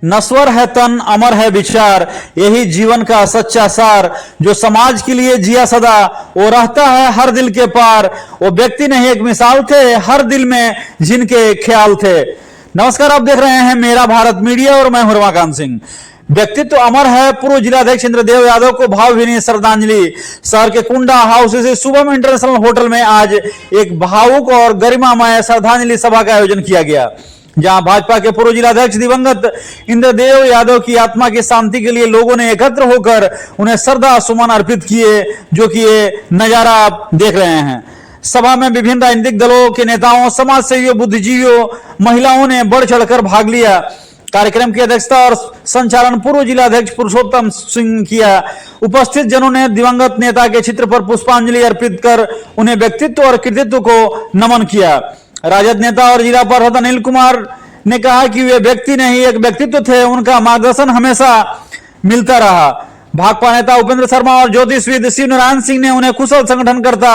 नश्वर है तन अमर है विचार, यही जीवन का सच्चा सार। जो समाज के लिए जिया सदा, वो रहता है हर दिल के पार। वो व्यक्ति नहीं एक मिसाल थे, हर दिल में जिनके ख्याल थे। नमस्कार, आप देख रहे हैं मेरा भारत मीडिया और मैं हूं रमाकांत सिंह। व्यक्तित्व तो अमर है। पूर्व जिलाध्यक्ष इंद्रदेव यादव को भावभीनी श्रद्धांजलि। शहर के कुंडा हाउस से शुभम इंटरनेशनल होटल में आज एक भावुक और गरिमामय श्रद्धांजलि सभा का आयोजन किया गया, जहां भाजपा के पूर्व जिलाध्यक्ष दिवंगत इंद्रदेव यादव की आत्मा की शांति के लिए लोगों ने एकत्र होकर उन्हें श्रद्धा सुमन अर्पित किए, जो कि ये नजारा आप देख रहे हैं। सभा में विभिन्न राजनीतिक दलों के नेताओं, समाज सेवियों, बुद्धिजीवियों, महिलाओं ने बढ़ चढ़कर भाग लिया। कार्यक्रम की अध्यक्षता और संचालन पूर्व जिलाध्यक्ष पुरुषोत्तम सिंह किया। उपस्थित जनों ने दिवंगत नेता के चित्र पर पुष्पांजलि अर्पित कर उन्हें व्यक्तित्व और कृतित्व को नमन किया। राजद नेता और जिला पार्षद अनिल कुमार ने कहा कि वे व्यक्ति नहीं एक व्यक्तित्व थे, उनका मार्गदर्शन हमेशा मिलता रहा। भाकपा नेता उपेंद्र शर्मा और ज्योतिषविद शिव नारायण सिंह ने उन्हें कुशल संगठनकर्ता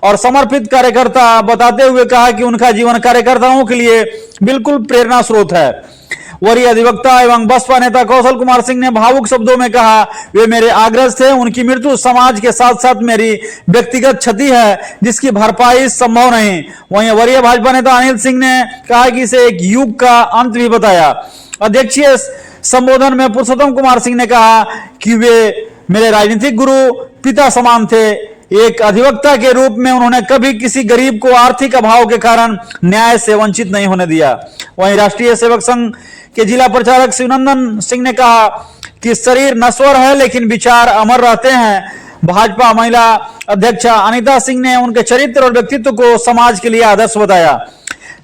और समर्पित कार्यकर्ता बताते हुए कहा कि उनका जीवन कार्यकर्ताओं के लिए बिल्कुल प्रेरणा स्रोत है। वरीय अधिवक्ता एवं बसपा नेता कौशल कुमार सिंह ने भावुक शब्दों में कहा, वे मेरे आग्रज थे, उनकी मृत्यु समाज के साथ साथ मेरी व्यक्तिगत क्षति है जिसकी भरपाई संभव नहीं। वहीं वरीय भाजपा नेता अनिल सिंह ने कहा कि इसे एक युग का अंत भी बताया। अध्यक्षीय संबोधन में पुरुषोत्तम कुमार सिंह ने कहा कि वे मेरे राजनीतिक गुरु, पिता समान थे। एक अधिवक्ता के रूप में उन्होंने कभी किसी गरीब को आर्थिक अभाव के कारण न्याय से वंचित नहीं होने दिया। वहीं राष्ट्रीय सेवक संघ के जिला प्रचारक शिवनंदन सिंह ने कहा कि शरीर नश्वर है लेकिन विचार अमर रहते हैं। भाजपा महिला अध्यक्षा अनिता सिंह ने उनके चरित्र और व्यक्तित्व को समाज के लिए आदर्श बताया।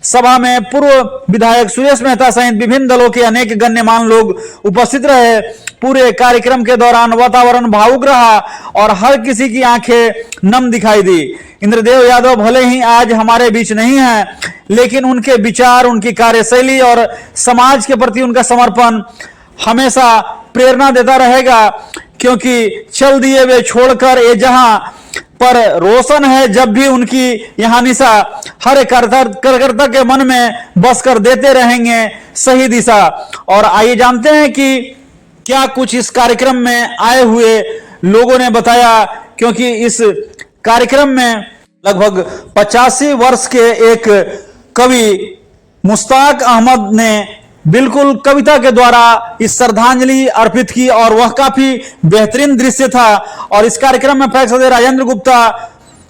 सभा में पूर्व विधायक सुरेश मेहता सहित विभिन्न दलों के अनेक गण्यमान्य लोग उपस्थित रहे। पूरे कार्यक्रम के दौरान वातावरण भावुक रहा और हर किसी की आंखें नम दिखाई दी। इंद्रदेव यादव भले ही आज हमारे बीच नहीं हैं, लेकिन उनके विचार, उनकी कार्यशैली और समाज के प्रति उनका समर्पण हमेशा प्रेरणा देता रहेगा, क्योंकि चल दिए वे छोड़कर ये जहां पर रोशन है जब भी उनकी यहां निशा। हर एक कार्यकर्ता के मन में बस कर देते रहेंगे सही दिशा। और आइए जानते हैं कि क्या कुछ इस कार्यक्रम में आए हुए लोगों ने बताया, क्योंकि इस कार्यक्रम में लगभग 85 वर्ष के एक कवि मुश्ताक अहमद ने बिल्कुल कविता के द्वारा इस श्रद्धांजलि अर्पित की और वह काफी बेहतरीन दृश्य था। और इस कार्यक्रम में फैक्स राजेंद्र गुप्ता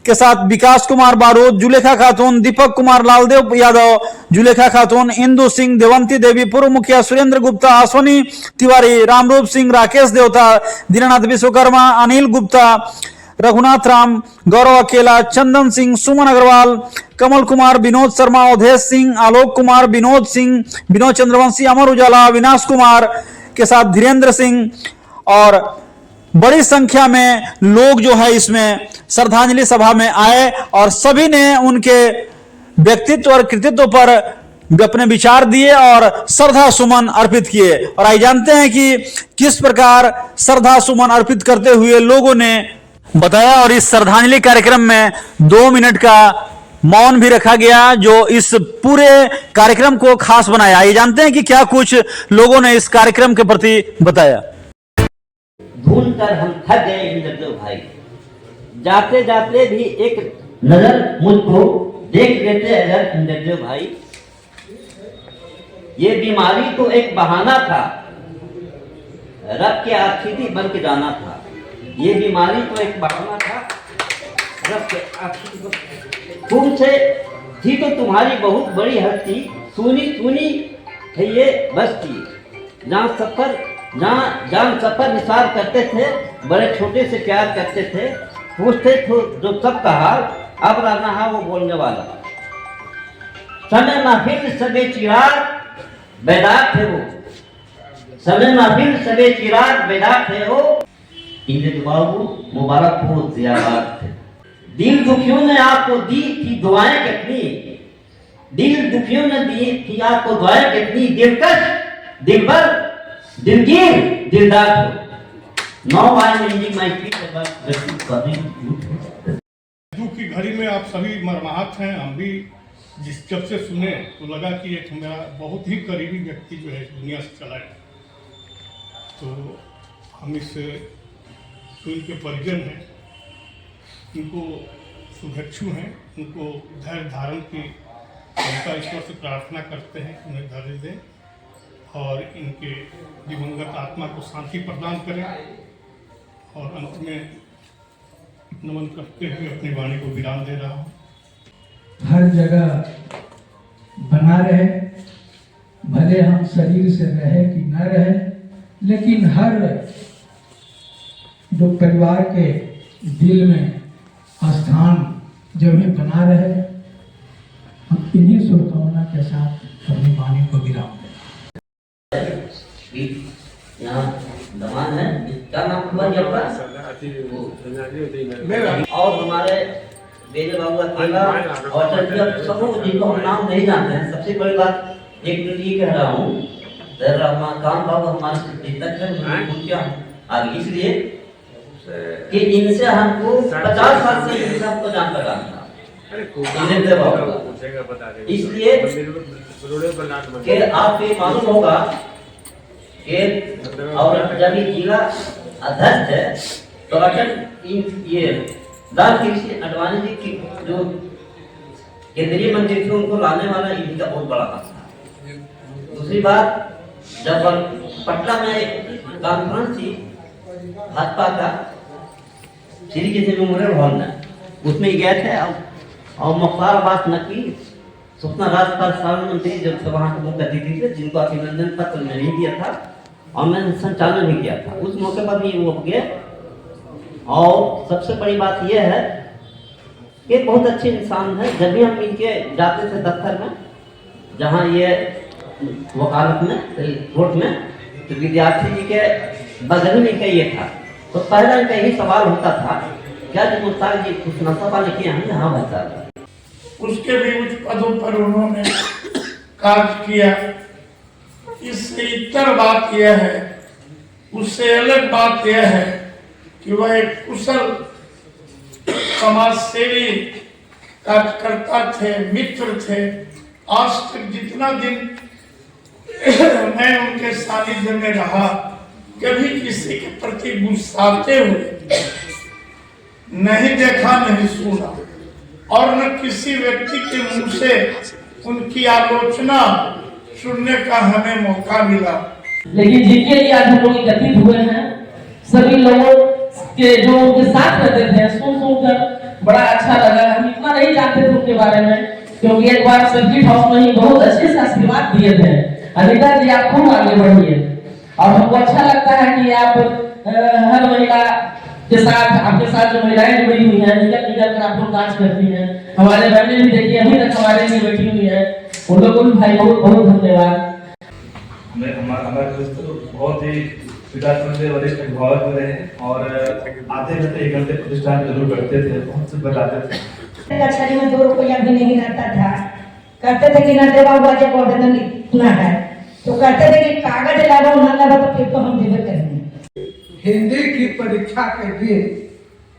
के साथ विकास कुमार बारूद, जुलेखा खातून, दीपक कुमार, लालदेव यादव, जुलेखा खातून, इंदु सिंह, देवंती देवी, पूर्व मुखिया सुरेंद्र गुप्ता, अश्वनी तिवारी, रामरूप सिंह, राकेश देवता, दीनानाथ विश्वकर्मा, अनिल गुप्ता, रघुनाथ राम, गौरव अकेला, चंदन सिंह, सुमन अग्रवाल, कमल कुमार, विनोद शर्मा, अवधेश सिंह, आलोक कुमार, विनोद सिंह, विनोद चंद्रवंशी, अमर उजाला, विनाश कुमार के साथ धीरेन्द्र सिंह और बड़ी संख्या में लोग जो है इसमें श्रद्धांजलि सभा में आए और सभी ने उनके व्यक्तित्व और कृतित्व पर अपने विचार दिए और श्रद्धा सुमन अर्पित किए। और आइए जानते हैं कि किस प्रकार श्रद्धा सुमन अर्पित करते हुए लोगों ने बताया। और इस श्रद्धांजलि कार्यक्रम में 2 मिनट का मौन भी रखा गया, जो इस पूरे कार्यक्रम को खास बनाया। ये जानते हैं कि क्या कुछ लोगों ने इस कार्यक्रम के प्रति बताया। ढूंढ कर हम थक गए इंद्रदेव भाई, जाते जाते भी एक नजर मुझको देख लेते अगर इंद्रदेव भाई। ये बीमारी तो एक बहाना था, रब के आखिरी बन के जाना था। ये बीमारी तो एक बहाना था, रब के आखिरी तुमसे थी तो तुम्हारी बहुत बड़ी हस्ती, सुनी सुनी है ये बस्ती। जहाँ सफर निसार करते थे, बड़े छोटे से प्यार करते थे, पूछते थे जो सबका हाल, अब रहना है वो बोलने वाला। समय महफिल सबे चिराग बेदाग थे वो, समय महफिल सबे चिराग बेदाग थे वो। इंद्रदेव बाबू मुबारक हो, जियाबाद थे। दिल दुखियों ने आपको दी थी दुआएं कितनी, दिल दुखियों ने दी थी आपको दुआएं कितनी। दिलकश, दिलबर, दिलगीर, दिलदार हो। 9 दुख की घड़ी में आप सभी मरमाहत हैं। हम भी जब से सुने तो लगा कि एक मेरा बहुत ही करीबी व्यक्ति जो है दुनिया से चला गया। तो हम इससे जो इनके परिजन हैं उनको शुभेच्छु हैं, उनको धैर्य धारण की उनका ईश्वर से प्रार्थना करते हैं कि उन्हें धैर्य दें और इनके दिवंगत आत्मा को शांति प्रदान करें। और अंत में नमन करते हुए अपनी वाणी को विराम दे रहा हूँ। हर जगह बना रहे, भले हम शरीर से रहे कि न रहे, लेकिन हर जो परिवार के दिल में स्थान जो भी बना रहे, हम इन्हीं शुभकामना के साथ अपनी वाणी को विराम दें। यहाँ दमान है, क्या नाम हुआ जी आपका? और हमारे बेजे बाबू अकेला और सब जिनको हम नाम नहीं जानते हैं। सबसे बड़ी बात एक मिनट ये कह रहा हूँ, काम बाबू हमारे चिंतक है, उनके आगे इसलिए कि इनसे हमको 50 साल से इन सबको जान पहचान था, इसलिए कि आपको ये मालूम होगा कि और जब ये जिला अध्यक्ष है तो अटल ये लाल कृष्ण आडवाणी जी की जो केंद्रीय मंत्री थे उनको लाने वाला इन्हीं का बहुत बड़ा हाथ था। दूसरी बात, जब पटना में एक कॉन्फ्रेंस थी भाजपा का श्री कृष्ण मेमोरियल हॉल में, उसमें गए थे और मुख्तार अब्बास नकवी सूचना राज्यपाल मंत्री जब वहाँ के मुख्य अतिथि थे, जिनको अभिनंदन पत्र नहीं दिया था और मैंने संचालन भी किया था। उस मौके पर भी वो गए। और सबसे बड़ी बात यह है कि बहुत अच्छे इंसान है। जब भी हम इनके जाते थे दफ्तर में, जहाँ ये वकालत में कोर्ट में, तो विद्यार्थी जी के बगल में का ये था, तो पहला इनका यही सवाल होता था, क्या जी मुश्ताक जी कुछ नशा लिखे हैं? हाँ भाई साहब। उसके भी उच्च पदों पर उन्होंने कार्य किया। इससे इतर बात यह है, उससे अलग बात यह है कि वह एक कुशल समाज सेवी कार्यकर्ता थे, मित्र थे। आज तक जितना दिन मैं उनके सानिध्य में रहा, कभी किसी के प्रति गुस्साते हुए नहीं देखा, नहीं सुना, और न किसी व्यक्ति के मुंह से उनकी आलोचना सुनने का हमें मौका मिला। लेकिन जिनके लिए आज हम लोग एकत्रित हुए हैं, सभी लोगों के जो उनके साथ रहते थे, सुनकर बड़ा अच्छा लगा। हम इतना नहीं जानते थे उनके बारे में, क्योंकि एक बार सर्किट हाउस में ही बहुत अच्छे से आशीर्वाद दिए थे, अनिता जी आप खूब आगे बढ़िए। और हमको अच्छा लगता है कि आप हर महिला के साथ, आपके साथ जो महिलाएं जुड़ी हुई हैं, निकल कर आप लोग डांस करती हैं। हमारे बहनें भी देखिए अभी तक हमारे लिए बैठी हुई है, उन लोगों को भाई बहुत बहुत धन्यवाद। हमारे दोस्त बहुत ही विकास से वरिष्ठ अभिभावक रहे हैं और आते रहते 1 घंटे प्रतिष्ठान जरूर करते थे, बहुत से बताते थे। कचहरी में 2 रुपया भी नहीं रहता था। कहते थे कि ना देवा हुआ जब आवेदन इतना है, तो कहते थे कि कागज लाओ, ना लाओ तो फिर तो हम देवे करेंगे। हिंदी की परीक्षा के दिन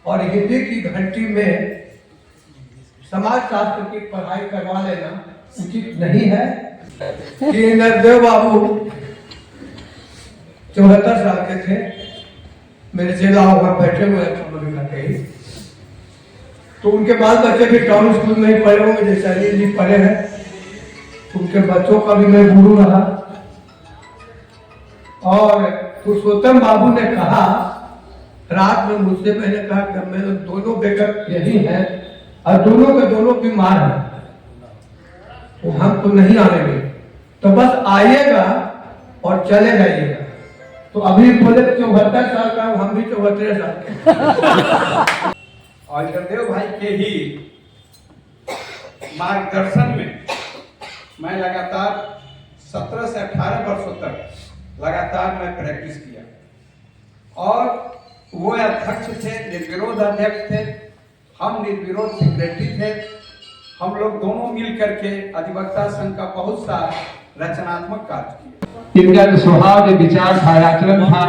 और हिंदी की घंटी में समाज शास्त्र की पढ़ाई करवा लेना उचित नहीं है। कि नरदेव बाबू 74 साल के थे, मेरे जिला वहाँ बैठे हुए थे, तो उनके बाल बच्चे भी टाउन स्कूल में ही पढ़े होंगे, जैसे अनिल जी पढ़े हैं। उनके बच्चों का भी मैं गुरु रहा। और पुरुषोत्तम बाबू ने कहा रात में मुझसे, मैंने कहा कि मेरे दोनों बेटा यही है और दोनों के दोनों बीमार हैं, तो हमको नहीं आएंगे, तो बस आइएगा और चले जाइएगा। तो अभी बोले 74 साल का, हम भी 74 साल के। और नरदेव भाई के ही मार्गदर्शन में मैं लगातार 17 से 18 वर्षों तक लगातार मैं प्रैक्टिस किया। और वो अध्यक्ष थे, निर्विरोध अध्यक्ष थे, हम निर्विरोध सेक्रेटरी थे। हम लोग दोनों मिल करके अधिवक्ता संघ का बहुत सा रचनात्मक कार्य किया। इनका जो स्वभाव, जो विचार था, आचरण था,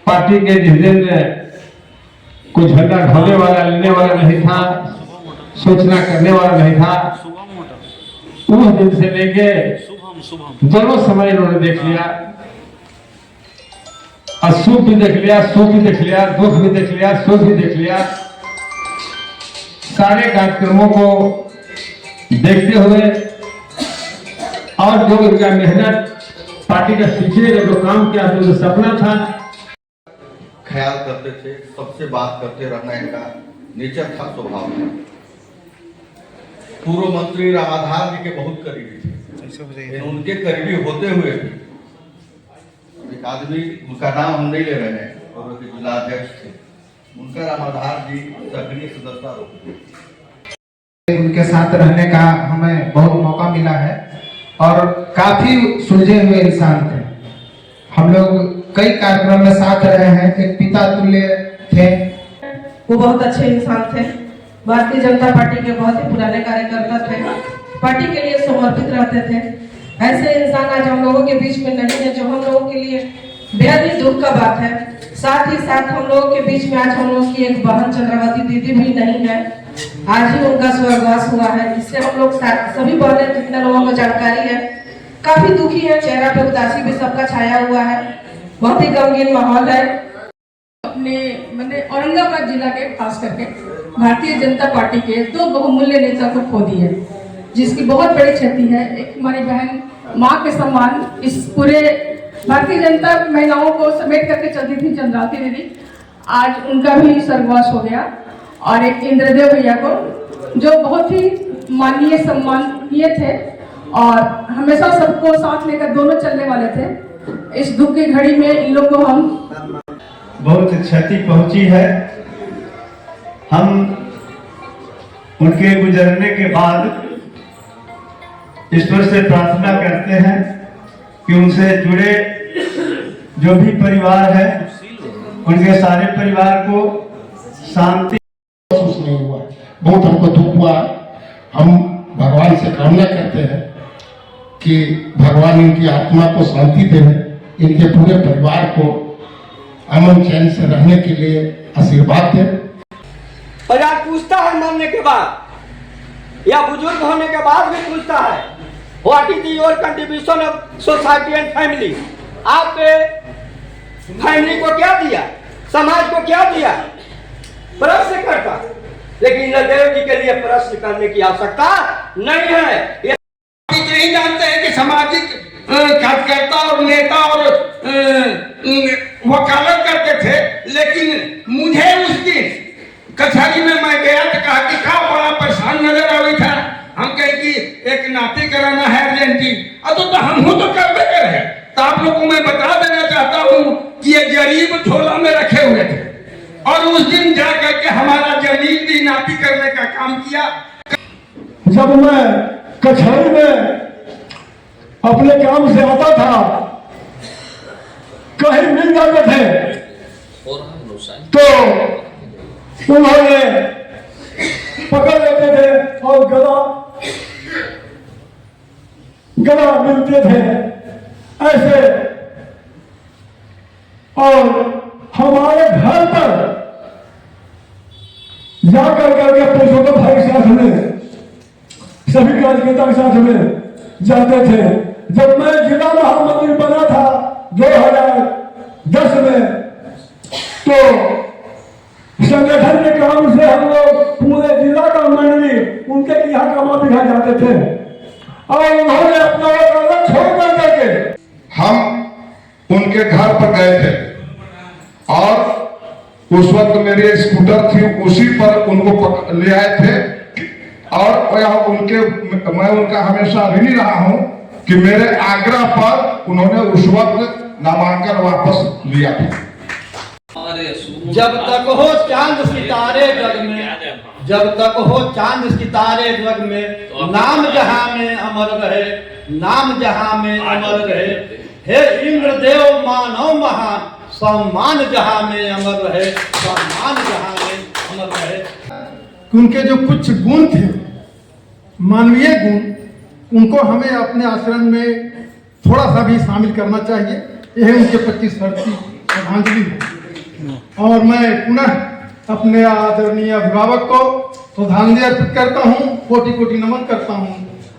पार्टी के जिस दिन कुछ झंडा ढोने वाला, लेने वाला नहीं था, सोचना करने वाला नहीं था, उस दिन से लेके दोनों समय इन्होंने देख लिया और सुख भी देख लिया, सुख भी देख लिया, दुख भी देख लिया, सुख भी देख लिया। सारे कार्यक्रमों को देखते हुए और जो उनका मेहनत पार्टी का सीखने का जो काम किया जो सपना था, ख्याल करते थे, सबसे बात करते रहना इनका नेचर था, स्वभाव था। पूर्व मंत्री रामाधार जी के बहुत करीबी थे। उनके करीबी होते हुए भी एक आदमी, उनका नाम हम नहीं ले रहे हैं, और वो जिला अध्यक्ष थे, उनका रामाधार जी सक्रिय सदस्यता रोकते। उनके साथ रहने का हमें बहुत मौका मिला है और काफी सुलझे हुए इंसान थे। हम लोग कई कार्यक्रम में साथ रहे हैं, एक पिता तुल्य थे। वो बहुत अच्छे इंसान थे, भारतीय जनता पार्टी के बहुत ही पुराने कार्यकर्ता थे, पार्टी के लिए समर्पित रहते थे। ऐसे इंसान आज हम लोगों के बीच में नहीं है, जो हम लोगों के लिए बेहद ही दुख का बात है। साथ ही साथ हम लोगों के बीच में आज हम लोगों की एक बहन चंद्रावती दीदी भी नहीं है, आज ही उनका स्वर्गवास हुआ है। इससे हम लोग सभी बहनें जितने लोगों को जानकारी है काफी दुखी है, चेहरा पे उदासी भी सबका छाया हुआ है, बहुत ही गमगीन माहौल है। अपने मैंने औरंगाबाद जिला के खास करके भारतीय जनता पार्टी के 2 बहुमूल्य नेता को खो दी है, जिसकी बहुत बड़ी क्षति है। एक हमारी बहन माँ के सम्मान इस पूरे भारतीय जनता महिलाओं को समेट करके चलती थी, चंद्रावती दीदी, आज उनका भी स्वर्गवास हो गया। और एक इंद्रदेव भैया को, जो बहुत ही माननीय सम्माननीय थे और हमेशा सबको साथ लेकर दोनों चलने वाले थे। इस दुख की घड़ी में इन लोग को हम बहुत क्षति पहुंची है। हम उनके गुजरने के बाद ईश्वर से प्रार्थना करते हैं कि उनसे जुड़े जो भी परिवार है, उनके सारे परिवार को शांति महसूस नहीं हुआ। बहुत हमको दुख हुआ। हम भगवान से कामना करते हैं कि भगवान इनकी आत्मा को शांति दे, इनके पूरे परिवार को अमन चैन से रहने के लिए आशीर्वाद दे। और आज पूछता है मरने के बाद या बुजुर्ग होने के बाद भी पूछता है, what is your contribution of society and family. आपने फैमिली को क्या दिया, समाज को क्या दिया, प्रश्न करता। लेकिन इंद्रदेव जी के लिए प्रश्न करने की आवश्यकता नहीं है। ये नहीं जानते हैं कि सामाजिक कार्यकर्ता और नेता और वकालत करते थे, लेकिन मुझे उस दिन कचहरी में मैं गया तो कहा कि क्या बड़ा परेशान नजर आ रही था। हम कहे कि एक नाते कराना है अर्जेंटी, तो हम हो तो कर देते रहे। तो आप लोगों को मैं बता देना चाहता हूँ कि ये गरीब झोला में रखे हुए थे और उस दिन जा करके हमारा जमीन भी नापी करने का काम किया। जब मैं कचहरी में अपने काम से आता था, कहीं मिल जाते थे तो उन्होंने पकड़ लेते थे और गला मिलते थे ऐसे। और हमारे घर पर जाकर करके पुरुषोत्तम भाई के साथ में, सभी कार्यकर्ता के साथ में जाते थे। जब मैं जिला महामंत्री बना था 2010 में, तो संगठन के काम से हम लोग पूरे जिला का मंडली उनके यहाँ कमा दिखा जाते थे और उन्होंने अपना वकालत छोड़ करके हम उनके घर पर गए थे और उस वक्त मेरी स्कूटर थी, उसी पर उनको ले आए थे। और मैं उनका हमेशा ऋणी रहा हूं कि मेरे आग्रह पर उन्होंने उस वक्त नामांकन वापस लिया था। जब तक हो चांद सितारे जग में, जब तक हो चांद सितारे जग में, नाम जहां में अमर रहे, नाम जहां में अमर रहे। हे इंद्रदेव मानव महान, सम्मान जहां में अमर रहे, सम्मान जहां में अमर रहे। उनके जो कुछ गुण थे, मानवीय गुण, उनको हमें अपने आचरण में थोड़ा सा भी शामिल करना चाहिए। यह उनके 25वीं श्रद्धांजलि है। और मैं पुनः अपने आदरणीय अभिभावक को श्रद्धांजलि अर्पित करता हूँ, कोटि कोटि नमन करता हूँ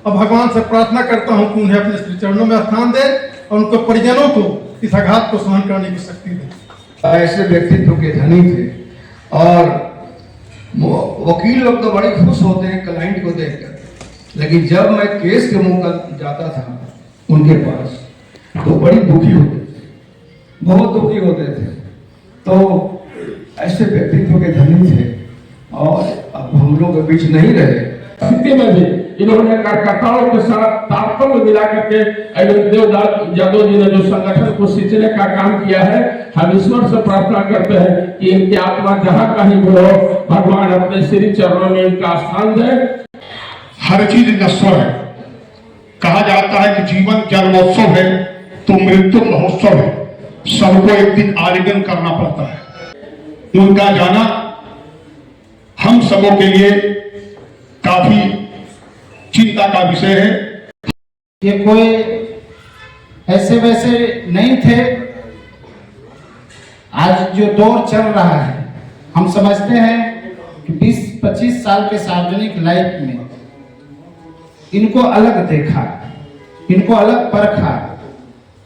और भगवान से प्रार्थना करता हूँ कि उन्हें अपने श्री चरणों में स्थान दे और उनके परिजनों को इस आघात को सहन करने की शक्ति दे। ऐसे व्यक्तित्व के धनी थे और वकील लोग तो बड़े खुश होते हैं क्लाइंट को देखकर, लेकिन जब मैं केस के मुंह पर जाता था उनके पास तो बड़ी दुखी होते थे, बहुत दुखी होते थे। तो ऐसे व्यक्तित्व के धनी थे और अब हम लोग के बीच नहीं रहे। स्थिति में भी इन्होंने कार्यकर्ताओं के साथ तारतम्य मिला करके देवदास यादव जी ने जो संगठन को सींचने का काम किया है, हम ईश्वर से प्रार्थना करते हैं कि इनकी आत्मा जहाँ कहीं भी हो, भगवान अपने श्री चरणों में इनका स्थान दे। हर चीज नश्वर है। कहा जाता है कि जीवन जन्मोत्सव है तो मृत्यु महोत्सव है, सबको एक दिन आलिंगन करना पड़ता है। उनका जाना हम सबों के लिए काफी चिंता का विषय है। ये कोई ऐसे वैसे नहीं थे। आज जो दौर चल रहा है, हम समझते हैं कि 20-25 साल के सार्वजनिक लाइफ में इनको अलग देखा, इनको अलग परखा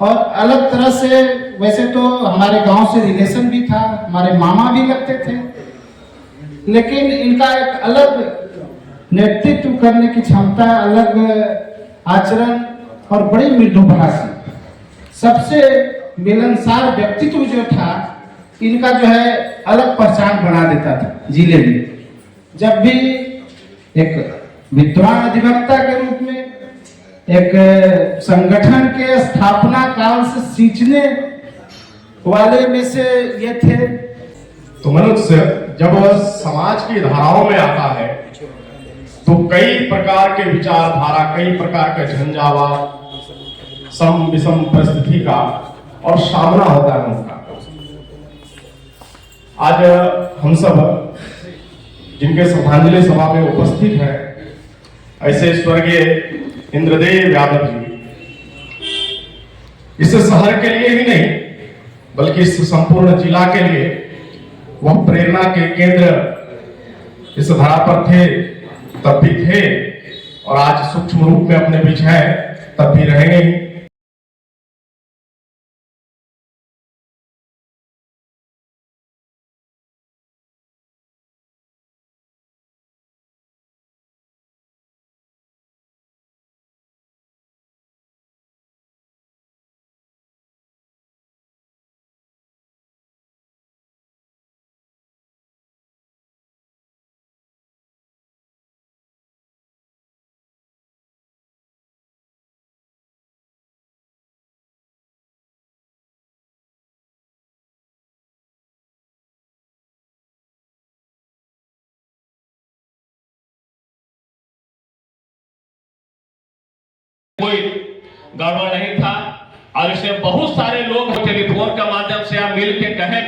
और अलग तरह से। वैसे तो हमारे गांव से रिलेशन भी था, हमारे मामा भी लगते थे, लेकिन इनका एक अलग नेतृत्व करने की क्षमता, अलग आचरण और बड़ी मृदुभाषी, सबसे मिलनसार व्यक्तित्व जो था इनका जो है अलग पहचान बना देता था जिले में। जब भी एक विद्वान अधिवक्ता के रूप में, एक संगठन के स्थापना काल से सींचने वाले में से ये थे। तो मनुष्य जब समाज की धाराओं में आता है तो कई प्रकार के विचारधारा, कई प्रकार के झंझावात, सम विषम परिस्थिति का और सामना होता है उनका। आज हम सब जिनके श्रद्धांजलि सभा में उपस्थित हैं, ऐसे स्वर्गीय इंद्रदेव यादव जी इस शहर के लिए ही नहीं बल्कि इस संपूर्ण जिला के लिए वह प्रेरणा के केंद्र इस धरा पर थे, तब भी थे और आज सूक्ष्म रूप में अपने बीच हैं, तब भी रहेंगे ही। कोई गड़बड़ नहीं था और इसे बहुत सारे लोग टेलीफोन के माध्यम से आप मिल के कहें।